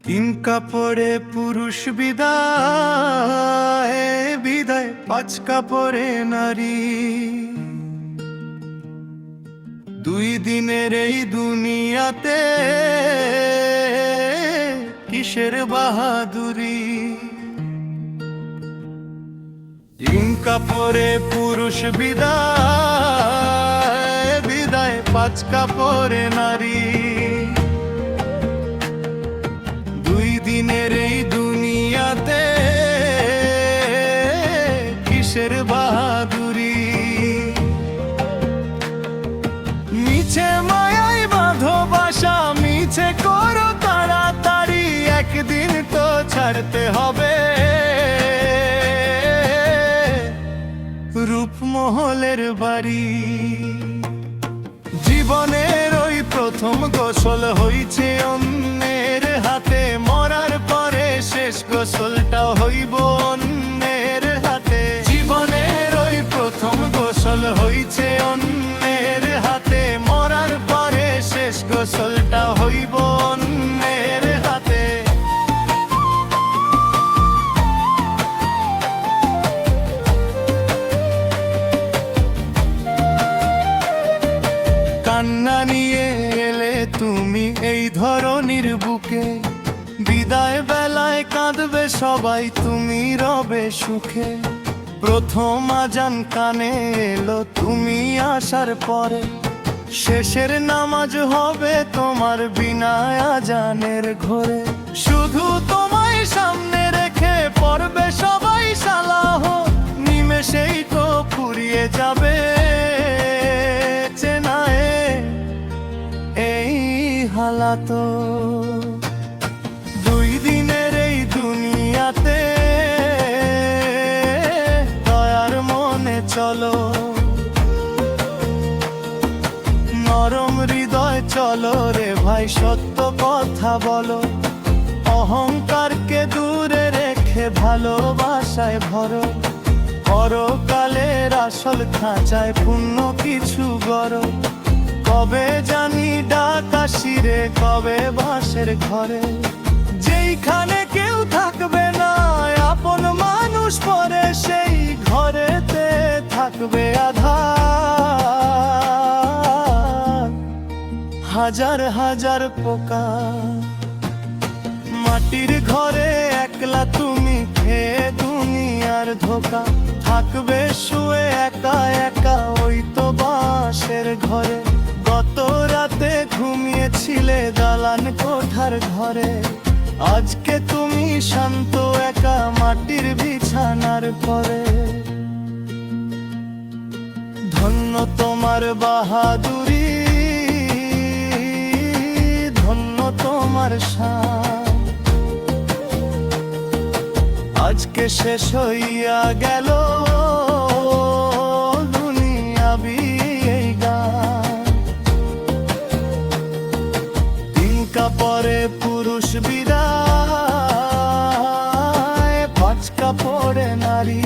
তিন কাপড়ে পুরুষ বিদায়, বিদায় পাঁচ কাপড়ে নারী। দুই দিনের এই দুনিয়াতে কিসের বাহাদুরি। তিন কাপড়ে পুরুষ বিদায়, বিদায় পাঁচ কাপড়ে নারী। দুই দিনের এই দুনিয়াতে কিসের বাহাদুরি। মিছে মায়ায় বাঁধো বাসা, মিছে করো তাড়াতাড়ি, একদিন তো ছাড়তে হবে রূপমহলের বাড়ি। জীবনের ওই প্রথম গোসল হইছে অন্যের হাতে, মরার পরে শেষ গোসলটাও হইব অন্যের হাতে। জীবনের ওই প্রথম গোসল হইছে অন্যের হাতে, মরার পরে শেষ গোসলটা হইব অন্যের হাতে। কান্না নিয়ে এলে তুমি এই ধরনীর বুকে, বিদায় বেলায় কাঁদবে সবাই, তুমি রবে সুখে। প্রথম আজান কানে এলো তুমি আসার পরে, শেষের নামাজ হবে তোমার বিনা আজানের ঘরে। শুধু তোমায় সামনে রেখে পড়বে সবাই সালাহ, নিমেষেই তো ফুরিয়ে যাবে চেনায় এই হালাত। দুই দিনের এই দুনিয়াতে দয়ার মনে চলো, নরম হৃদয় চলো রে ভাই, সত্য কথা বলো। অহংকারকে দূরে রেখে ভালোবাসায় ভরো, পরকালের আসল খাঁচায় পুণ্য কিছু গড়ো। কবে জানি ডাক আসিরে, কবে বাসের ঘরে, যেইখানে কেউ থাকবে না আপন মানুষ পরে, সেই ঘরেতে থাকবে আঁধার, হাজার হাজার পোকা। মাটির ঘরে একলা তুমি খেয়ে দুনিয়ার ধোকা, থাকবে শুয়ে একা একা ওই তো বাঁশের ঘরে। গত রাতে ঘুমিয়েছিলে দালান কোঠার ঘরে, আজকে তুমি শান্ত একা মাটির বিছানার পরে। ধন্য তোমার বাহাদুরি, ধন্য তোমার শান, আজকে শেষ হইয়া গেল দুনিয়াবি এই গান। তিন কাপড়ে পুরুষ বিদায়, পাঁচ কাপড়ে নারী।